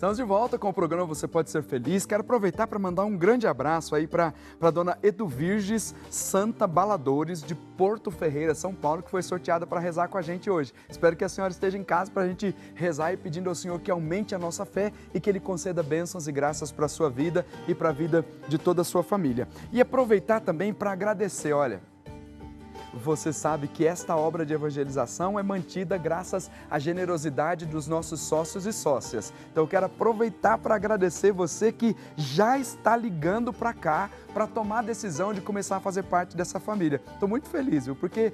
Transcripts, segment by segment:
Estamos de volta com o programa Você Pode Ser Feliz. Quero aproveitar para mandar um grande abraço aí para a dona Eduvirges Santa Baladores, de Porto Ferreira, São Paulo, que foi sorteada para rezar com a gente hoje. Espero que a senhora esteja em casa para a gente rezar e pedindo ao Senhor que aumente a nossa fé e que Ele conceda bênçãos e graças para a sua vida e para a vida de toda a sua família. E aproveitar também para agradecer, olha... Você sabe que esta obra de evangelização é mantida graças à generosidade dos nossos sócios e sócias. Então eu quero aproveitar para agradecer você que já está ligando para cá para tomar a decisão de começar a fazer parte dessa família. Estou muito feliz, viu? Porque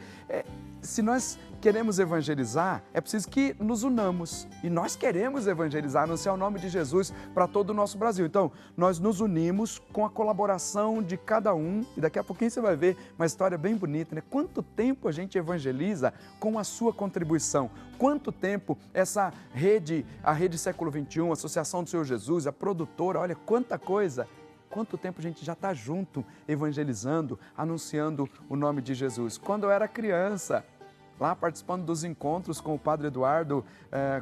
se nós queremos evangelizar, é preciso que nos unamos. E nós queremos evangelizar, anunciar o nome de Jesus para todo o nosso Brasil. Então, nós nos unimos com a colaboração de cada um. E daqui a pouquinho você vai ver uma história bem bonita, né? Quanto tempo a gente evangeliza com a sua contribuição? Quanto tempo essa rede, a Rede Século XXI, a Associação do Senhor Jesus, a produtora, olha quanta coisa. Quanto tempo a gente já está junto, evangelizando, anunciando o nome de Jesus. Quando eu era criança, lá participando dos encontros com o Padre Eduardo,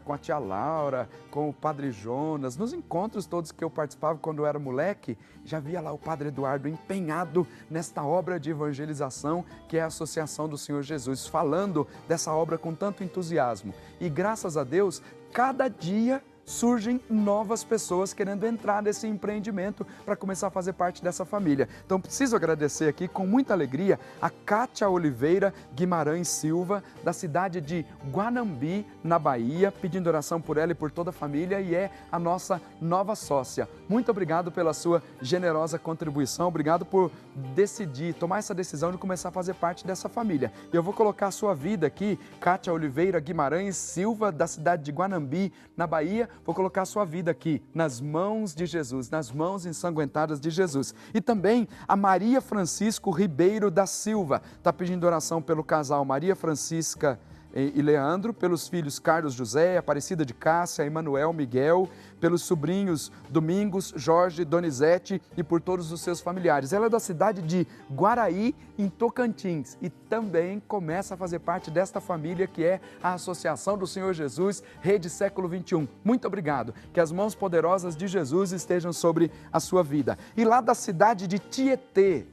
com a tia Laura, com o Padre Jonas, nos encontros todos que eu participava quando eu era moleque, já via lá o Padre Eduardo empenhado nesta obra de evangelização que é a Associação do Senhor Jesus, falando dessa obra com tanto entusiasmo. E graças a Deus, cada dia surgem novas pessoas querendo entrar nesse empreendimento para começar a fazer parte dessa família. Então preciso agradecer aqui com muita alegria a Cátia Oliveira Guimarães Silva, da cidade de Guanambi, na Bahia, pedindo oração por ela e por toda a família, e é a nossa nova sócia. Muito obrigado pela sua generosa contribuição, obrigado por decidir, tomar essa decisão de começar a fazer parte dessa família. E eu vou colocar a sua vida aqui, Cátia Oliveira Guimarães Silva, da cidade de Guanambi, na Bahia. Vou colocar a sua vida aqui nas mãos de Jesus, nas mãos ensanguentadas de Jesus. E também a Maria Francisco Ribeiro da Silva está pedindo oração pelo casal Maria Francisca e Leandro, pelos filhos Carlos José, Aparecida de Cássia, Emanuel, Miguel, pelos sobrinhos Domingos, Jorge, Donizete e por todos os seus familiares. Ela é da cidade de Guaraí, em Tocantins, e também começa a fazer parte desta família que é a Associação do Senhor Jesus, Rede Século XXI. Muito obrigado, que as mãos poderosas de Jesus estejam sobre a sua vida. E lá da cidade de Tietê,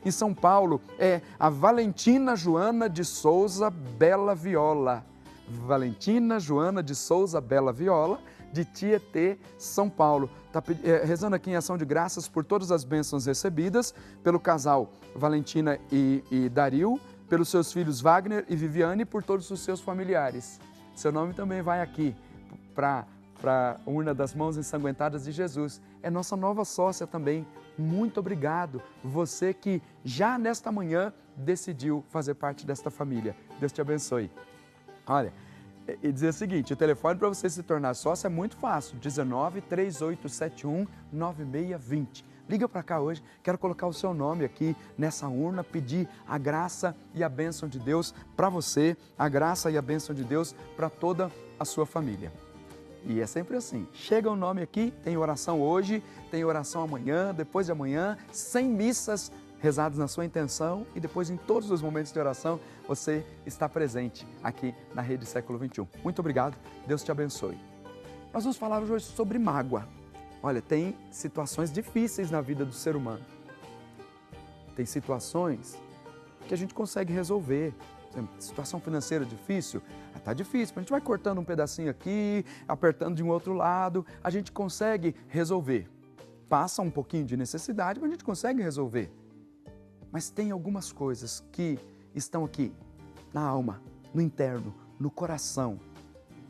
em São Paulo, é a Valentina Joana de Souza Bela Viola. Valentina Joana de Souza Bela Viola, de Tietê, São Paulo. Está rezando aqui em ação de graças por todas as bênçãos recebidas, pelo casal Valentina e Dario, pelos seus filhos Wagner e Viviane e por todos os seus familiares. Seu nome também vai aqui para a urna das mãos ensanguentadas de Jesus. É nossa nova sócia também. Muito obrigado, você que já nesta manhã decidiu fazer parte desta família. Deus te abençoe. Olha, e dizer o seguinte, o telefone para você se tornar sócio é muito fácil, 19-3871-9620. Liga para cá hoje, quero colocar o seu nome aqui nessa urna, pedir a graça e a bênção de Deus para você, a graça e a bênção de Deus para toda a sua família. E é sempre assim, chega o nome aqui, tem oração hoje, tem oração amanhã, depois de amanhã, 100 missas rezadas na sua intenção e depois em todos os momentos de oração você está presente aqui na Rede Século XXI. Muito obrigado, Deus te abençoe. Nós vamos falar hoje sobre mágoa. Olha, tem situações difíceis na vida do ser humano. Tem situações que a gente consegue resolver. Situação financeira difícil? Está difícil, a gente vai cortando um pedacinho aqui, apertando de um outro lado, a gente consegue resolver. Passa um pouquinho de necessidade, mas a gente consegue resolver. Mas tem algumas coisas que estão aqui, na alma, no interno, no coração.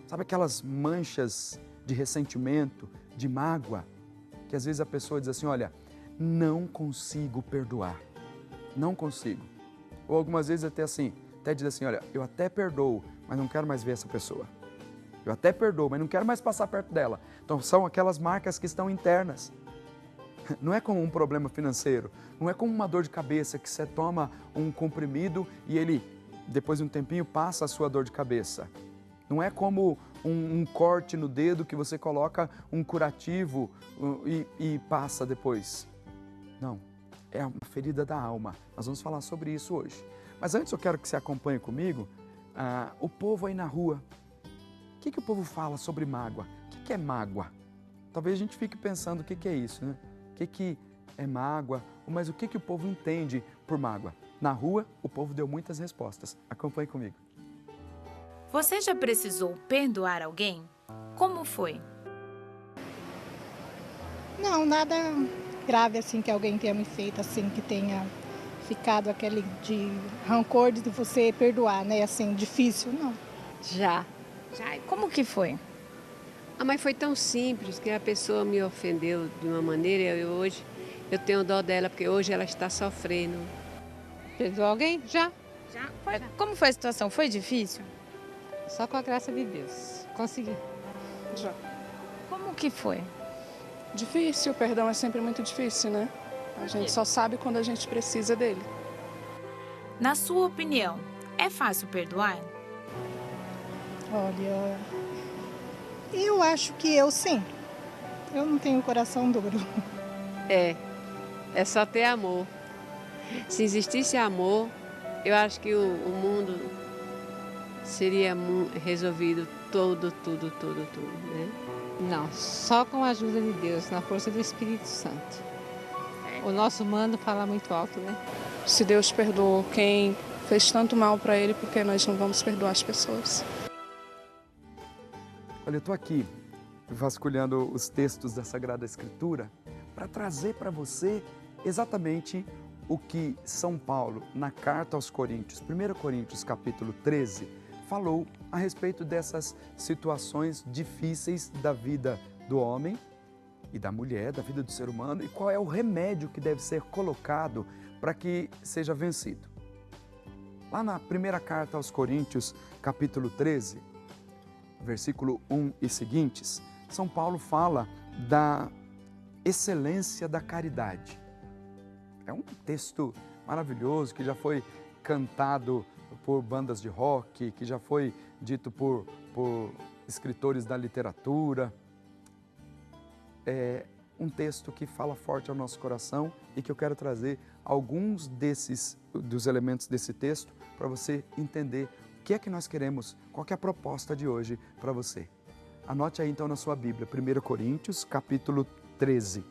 Sabe aquelas manchas de ressentimento, de mágoa, que às vezes a pessoa diz assim, olha, não consigo perdoar, não consigo. Ou algumas vezes até diz assim, olha, eu até perdoo, mas não quero mais ver essa pessoa. Eu até perdoo, mas não quero mais passar perto dela. Então são aquelas marcas que estão internas. Não é como um problema financeiro, não é como uma dor de cabeça que você toma um comprimido e ele, depois de um tempinho, passa a sua dor de cabeça. Não é como um corte no dedo que você coloca um curativo e passa depois. Não, é uma ferida da alma. Nós vamos falar sobre isso hoje. Mas antes eu quero que você acompanhe comigo o povo aí na rua. O que o povo fala sobre mágoa? O que é mágoa? talvez a gente fique pensando o que é isso, né? O que é mágoa? Mas o que o povo entende por mágoa? Na rua, o povo deu muitas respostas. Acompanhe comigo. Você já precisou perdoar alguém? Como foi? Não, nada grave assim que alguém tenha me feito, assim, que tenha ficado aquele de rancor de você perdoar, né? Assim, difícil, não. Já. Já, e como que foi? Mas foi tão simples que a pessoa me ofendeu de uma maneira e hoje eu tenho dó dela, porque hoje ela está sofrendo. Perdoou alguém? Já. Já? Como foi a situação? Foi difícil? Só com a graça de Deus. Consegui. Já. Como que foi? Difícil, o perdão é sempre muito difícil, né? A gente só sabe quando a gente precisa dele. Na sua opinião, é fácil perdoar? Olha, eu acho que eu sim. Eu não tenho coração duro. É só ter amor. Se existisse amor, eu acho que o mundo seria resolvido tudo, né? Não, só com a ajuda de Deus, na força do Espírito Santo. O nosso humano fala muito alto, né? Se Deus perdoou quem fez tanto mal para ele, por que nós não vamos perdoar as pessoas? Olha, eu estou aqui vasculhando os textos da Sagrada Escritura para trazer para você exatamente o que São Paulo, na carta aos Coríntios, 1 Coríntios capítulo 13, falou a respeito dessas situações difíceis da vida do homem e da mulher, da vida do ser humano, e qual é o remédio que deve ser colocado para que seja vencido. Lá na primeira carta aos Coríntios, capítulo 13, versículo 1 e seguintes, São Paulo fala da excelência da caridade. É um texto maravilhoso que já foi cantado por bandas de rock, que já foi dito por escritores da literatura. É um texto que fala forte ao nosso coração e que eu quero trazer alguns dos elementos desse texto para você entender o que é que nós queremos, qual que é a proposta de hoje para você. Anote aí então na sua Bíblia, 1 Coríntios, capítulo 13,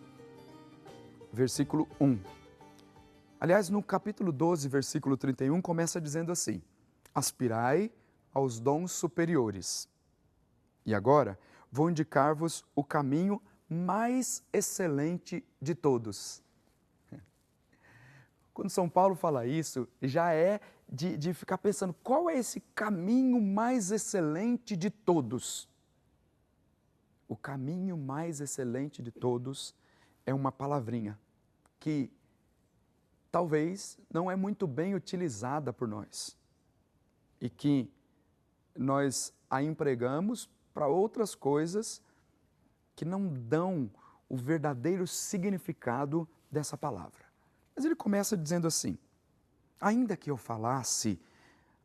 versículo 1. Aliás, no capítulo 12, versículo 31, começa dizendo assim: aspirai aos dons superiores. E agora, vou indicar-vos o caminho mais excelente de todos. Quando São Paulo fala isso, já é de ficar pensando, qual é esse caminho mais excelente de todos? O caminho mais excelente de todos é uma palavrinha que talvez não é muito bem utilizada por nós e que nós a empregamos para outras coisas que não dão o verdadeiro significado dessa palavra. Mas ele começa dizendo assim: ainda que eu falasse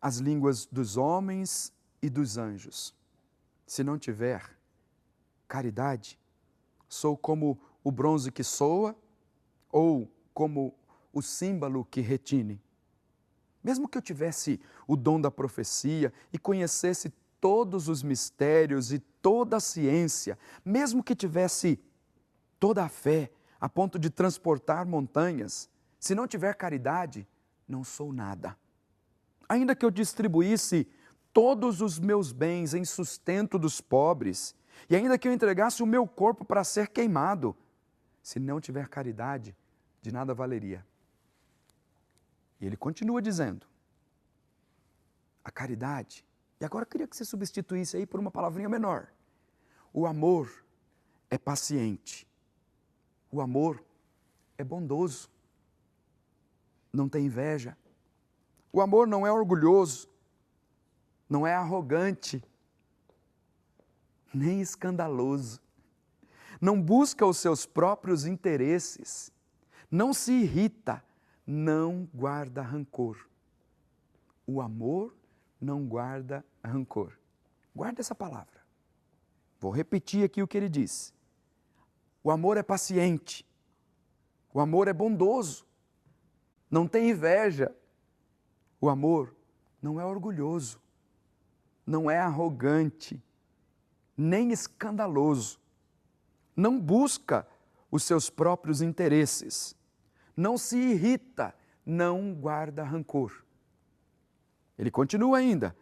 as línguas dos homens e dos anjos, se não tiver caridade, sou como o bronze que soa ou como o símbolo que retine. Mesmo que eu tivesse o dom da profecia e conhecesse todos os mistérios e toda a ciência, mesmo que tivesse toda a fé a ponto de transportar montanhas, se não tiver caridade, não sou nada. Ainda que eu distribuísse todos os meus bens em sustento dos pobres, e ainda que eu entregasse o meu corpo para ser queimado, se não tiver caridade, de nada valeria. E ele continua dizendo, a caridade, e agora eu queria que você substituísse aí por uma palavrinha menor. O amor é paciente. O amor é bondoso. Não tem inveja. O amor não é orgulhoso. Não é arrogante. Nem escandaloso. Não busca os seus próprios interesses. Não se irrita. Não guarda rancor. O amor não guarda rancor. Guarda essa palavra. Vou repetir aqui o que ele diz. O amor é paciente. O amor é bondoso. Não tem inveja. O amor não é orgulhoso. Não é arrogante. Nem escandaloso. não busca os seus próprios interesses, não se irrita, não guarda rancor. Ele continua ainda,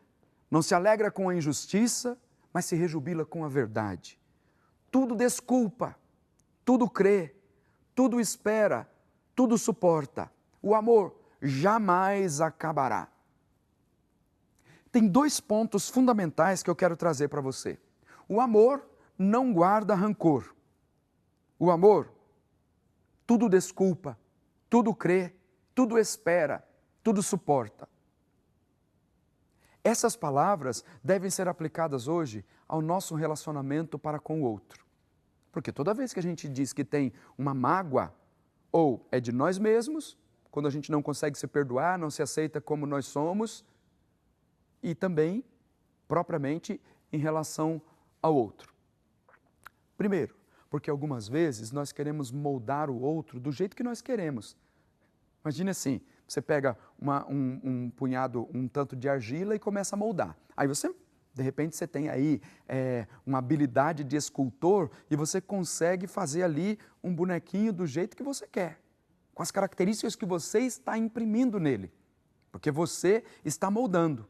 não se alegra com a injustiça, mas se rejubila com a verdade. Tudo desculpa, tudo crê, tudo espera, tudo suporta. O amor jamais acabará. Tem 2 pontos fundamentais que eu quero trazer para você. O amor não guarda rancor. O amor tudo desculpa, tudo crê, tudo espera, tudo suporta. Essas palavras devem ser aplicadas hoje ao nosso relacionamento para com o outro. Porque toda vez que a gente diz que tem uma mágoa, ou é de nós mesmos, quando a gente não consegue se perdoar, não se aceita como nós somos, e também, propriamente, em relação ao outro. Primeiro, porque algumas vezes nós queremos moldar o outro do jeito que nós queremos. Imagine assim, você pega um punhado, um tanto de argila e começa a moldar. Aí você, de repente, você tem aí uma habilidade de escultor e você consegue fazer ali um bonequinho do jeito que você quer, com as características que você está imprimindo nele, porque você está moldando.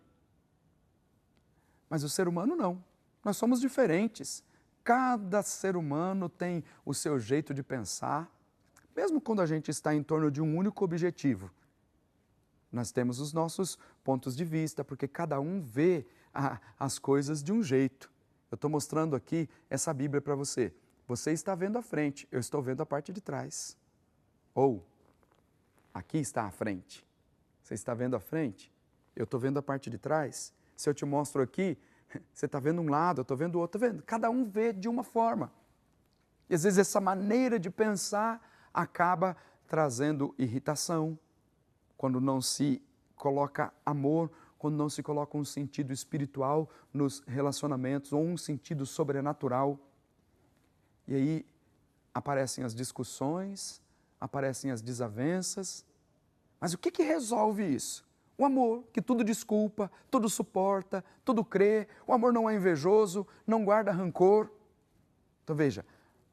Mas o ser humano não, nós somos diferentes. Cada ser humano tem o seu jeito de pensar, mesmo quando a gente está em torno de um único objetivo. Nós temos os nossos pontos de vista, porque cada um vê as coisas de um jeito. Eu estou mostrando aqui essa Bíblia para você. Você está vendo a frente, eu estou vendo a parte de trás. Ou, aqui está a frente. Você está vendo a frente, eu estou vendo a parte de trás. Se eu te mostro aqui, você está vendo um lado, eu estou vendo o outro, está vendo? Cada um vê de uma forma. E às vezes essa maneira de pensar acaba trazendo irritação, quando não se coloca amor, quando não se coloca um sentido espiritual nos relacionamentos, ou um sentido sobrenatural. E aí aparecem as discussões, aparecem as desavenças. Mas o que resolve isso? O amor, que tudo desculpa, tudo suporta, tudo crê. O amor não é invejoso, não guarda rancor. Então veja,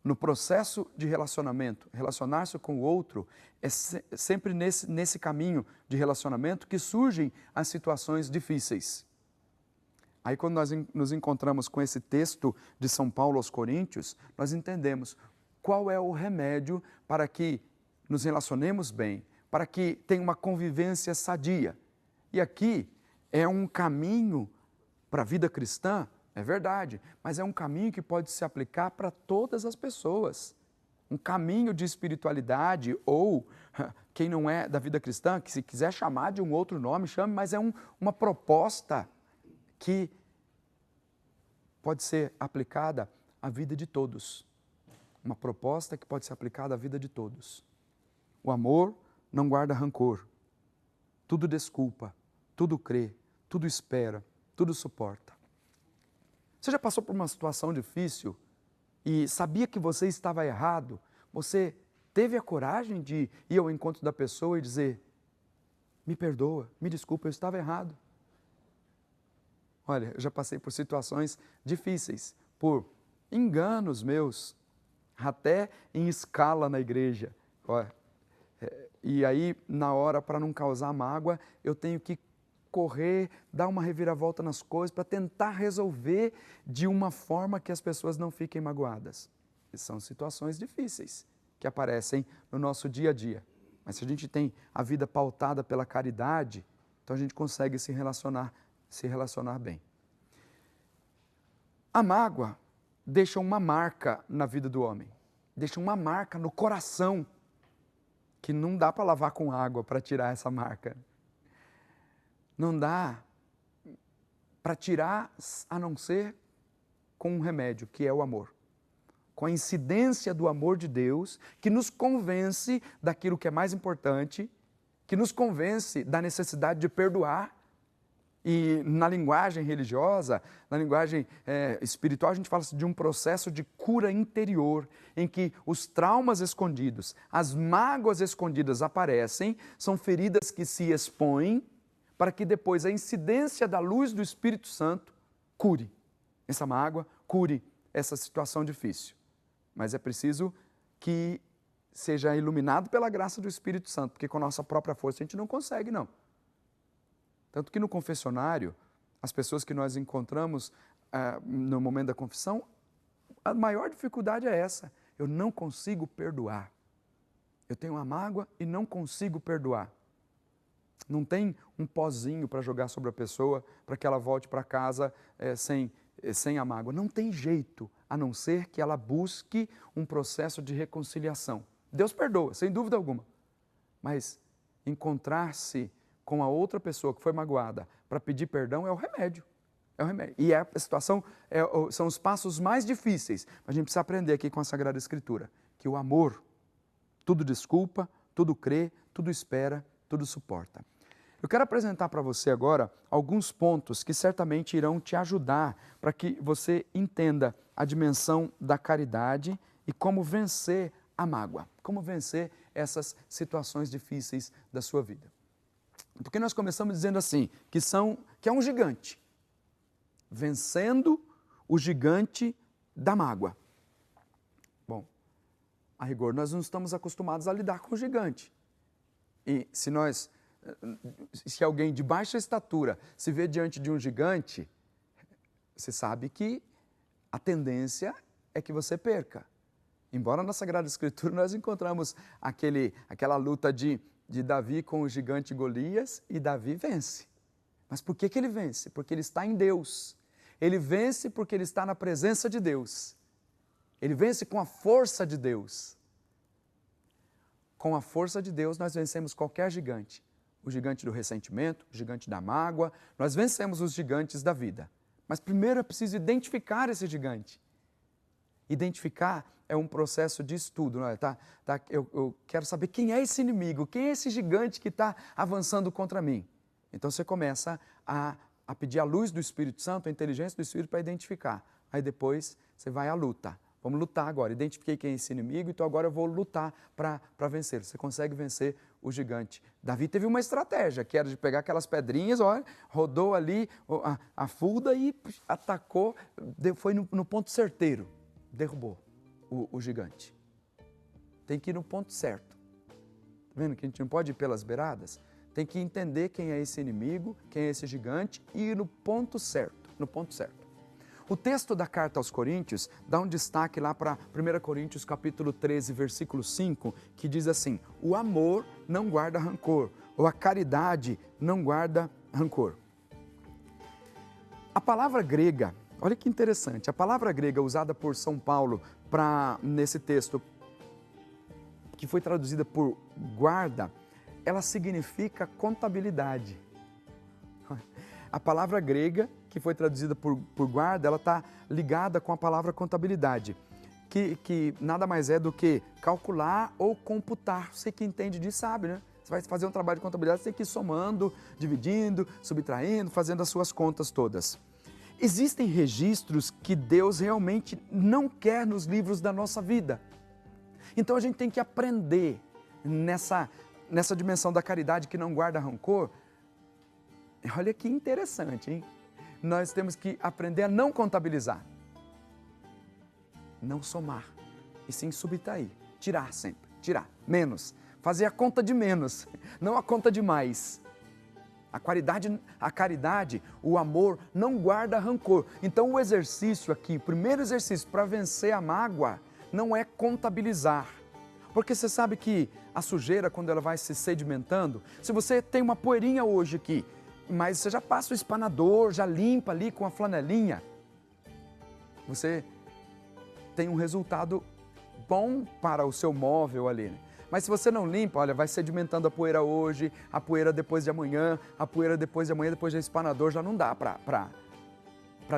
no processo de relacionamento, relacionar-se com o outro é sempre nesse caminho de relacionamento que surgem as situações difíceis. Aí quando nós nos encontramos com esse texto de São Paulo aos Coríntios, nós entendemos qual é o remédio para que nos relacionemos bem, para que tenha uma convivência sadia. E aqui é um caminho para a vida cristã, é verdade, mas é um caminho que pode se aplicar para todas as pessoas. Um caminho de espiritualidade, ou quem não é da vida cristã, que se quiser chamar de um outro nome, chame, mas é uma proposta que pode ser aplicada à vida de todos. Uma proposta que pode ser aplicada à vida de todos. O amor não guarda rancor. Tudo desculpa, tudo crê, tudo espera, tudo suporta. Você já passou por uma situação difícil e sabia que você estava errado? Você teve a coragem de ir ao encontro da pessoa e dizer: me perdoa, me desculpa, eu estava errado. Olha, eu já passei por situações difíceis, por enganos meus, até em escala na igreja. Olha, e aí, na hora, para não causar mágoa, eu tenho que correr, dar uma reviravolta nas coisas para tentar resolver de uma forma que as pessoas não fiquem magoadas. E são situações difíceis que aparecem no nosso dia a dia. Mas se a gente tem a vida pautada pela caridade, então a gente consegue se relacionar bem. A mágoa deixa uma marca na vida do homem, deixa uma marca no coração, que não dá para lavar com água para tirar essa marca. Não dá para tirar a não ser com um remédio, que é o amor. Com a incidência do amor de Deus, que nos convence daquilo que é mais importante, que nos convence da necessidade de perdoar. E na linguagem religiosa, na linguagem espiritual, a gente fala de um processo de cura interior, em que os traumas escondidos, as mágoas escondidas aparecem, são feridas que se expõem, para que depois a incidência da luz do Espírito Santo cure essa mágoa, cure essa situação difícil. mas é preciso que seja iluminado pela graça do Espírito Santo, porque com a nossa própria força a gente não consegue, não. Tanto que no confessionário, as pessoas que nós encontramos no momento da confissão, a maior dificuldade é essa: eu não consigo perdoar. Eu tenho uma mágoa e não consigo perdoar. Não tem um pozinho para jogar sobre a pessoa para que ela volte para casa sem a mágoa. Não tem jeito, a não ser que ela busque um processo de reconciliação. Deus perdoa, sem dúvida alguma. Mas encontrar-se com a outra pessoa que foi magoada para pedir perdão é o remédio. É o remédio. E a situação são os passos mais difíceis. Mas a gente precisa aprender aqui com a Sagrada Escritura que o amor tudo desculpa, tudo crê, tudo espera, tudo suporta. Eu quero apresentar para você agora alguns pontos que certamente irão te ajudar para que você entenda a dimensão da caridade e como vencer a mágoa, como vencer essas situações difíceis da sua vida. Porque nós começamos dizendo assim, que é um gigante, vencendo o gigante da mágoa. Bom, a rigor, nós não estamos acostumados a lidar com o gigante. E se alguém de baixa estatura se vê diante de um gigante, você sabe que a tendência é que você perca. Embora na Sagrada Escritura nós encontramos aquela luta de Davi com o gigante Golias, e Davi vence. Mas por que ele vence? Porque ele está em Deus. Ele vence porque ele está na presença de Deus. Ele vence com a força de Deus. Com a força de Deus nós vencemos qualquer gigante. O gigante do ressentimento, o gigante da mágoa, nós vencemos os gigantes da vida. Mas primeiro é preciso identificar esse gigante. Identificar é um processo de estudo, não é? Eu quero saber quem é esse inimigo, quem é esse gigante que está avançando contra mim. Então você começa a pedir a luz do Espírito Santo, a inteligência do Espírito para identificar. Aí depois você vai à luta. Vamos lutar agora. Identifiquei quem é esse inimigo, então agora eu vou lutar para vencer. Você consegue vencer o gigante. Davi teve uma estratégia, que era de pegar aquelas pedrinhas, rodou ali a fulda e atacou, foi no ponto certeiro, derrubou o gigante. Tem que ir no ponto certo. Tá vendo que a gente não pode ir pelas beiradas? Tem que entender quem é esse inimigo, quem é esse gigante e ir no ponto certo, no ponto certo. O texto da carta aos Coríntios dá um destaque lá para 1 Coríntios capítulo 13, versículo 5, que diz assim: o amor não guarda rancor, ou a caridade não guarda rancor. A palavra grega, olha que interessante, a palavra grega usada por São Paulo nesse texto, que foi traduzida por guarda, ela significa contabilidade. A palavra grega, que foi traduzida por guarda, ela está ligada com a palavra contabilidade, que nada mais é do que calcular ou computar. Você que entende disso sabe, né? Você vai fazer um trabalho de contabilidade, você tem que ir somando, dividindo, subtraindo, fazendo as suas contas todas. Existem registros que Deus realmente não quer nos livros da nossa vida. Então a gente tem que aprender nessa dimensão da caridade que não guarda rancor. Olha que interessante, hein? Nós temos que aprender a não contabilizar, não somar, e sim subtrair, tirar sempre, tirar, menos, fazer a conta de menos, não a conta de mais. A caridade, o amor não guarda rancor. Então o exercício aqui, o primeiro exercício para vencer a mágoa, não é contabilizar. Porque você sabe que a sujeira, quando ela vai se sedimentando, se você tem uma poeirinha hoje aqui, mas você já passa o espanador, já limpa ali com a flanelinha, você tem um resultado bom para o seu móvel ali, né? Mas se você não limpa, olha, vai sedimentando a poeira hoje, a poeira depois de amanhã, a poeira depois de amanhã, depois do espanador, já não dá para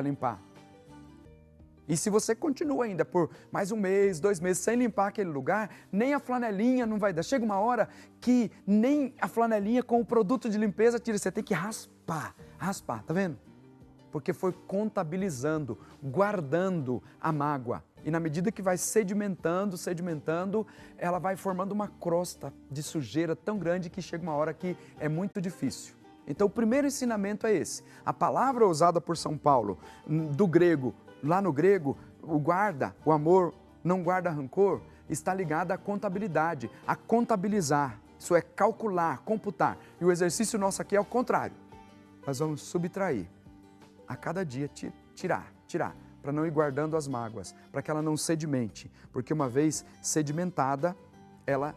limpar. E se você continua ainda por mais um mês, 2 meses, sem limpar aquele lugar, nem a flanelinha não vai dar. Chega uma hora que nem a flanelinha com o produto de limpeza tira. Você tem que raspar, tá vendo? Porque foi contabilizando, guardando a mágoa. E na medida que vai sedimentando, ela vai formando uma crosta de sujeira tão grande que chega uma hora que é muito difícil. Então o primeiro ensinamento é esse. A palavra usada por São Paulo, do grego, lá no grego, o guarda, o amor não guarda rancor, está ligada à contabilidade, a contabilizar. Isso é calcular, computar. E o exercício nosso aqui é o contrário. Nós vamos subtrair. A cada dia tirar, para não ir guardando as mágoas, para que ela não sedimente. Porque uma vez sedimentada, ela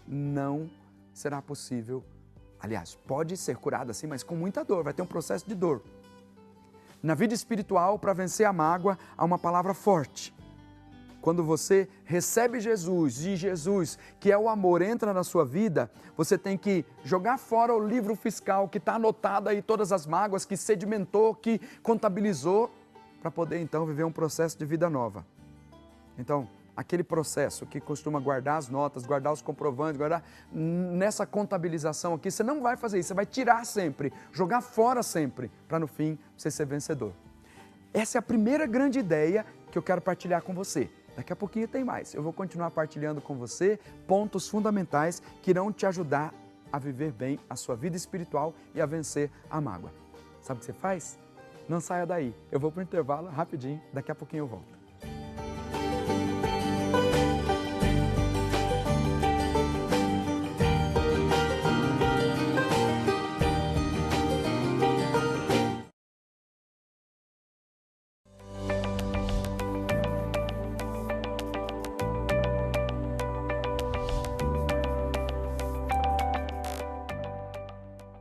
não será possível. Aliás, pode ser curada assim, mas com muita dor, vai ter um processo de dor. Na vida espiritual, para vencer a mágoa, há uma palavra forte. Quando você recebe Jesus e Jesus, que é o amor, entra na sua vida, você tem que jogar fora o livro fiscal que está anotado aí todas as mágoas, que sedimentou, que contabilizou, para poder então viver um processo de vida nova. Então, aquele processo que costuma guardar as notas, guardar os comprovantes, guardar nessa contabilização aqui, você não vai fazer isso, você vai tirar sempre, jogar fora sempre, para no fim você ser vencedor. Essa é a primeira grande ideia que eu quero partilhar com você. Daqui a pouquinho tem mais. Eu vou continuar partilhando com você pontos fundamentais que irão te ajudar a viver bem a sua vida espiritual e a vencer a mágoa. Sabe o que você faz? Não saia daí. Eu vou para o intervalo rapidinho, daqui a pouquinho eu volto.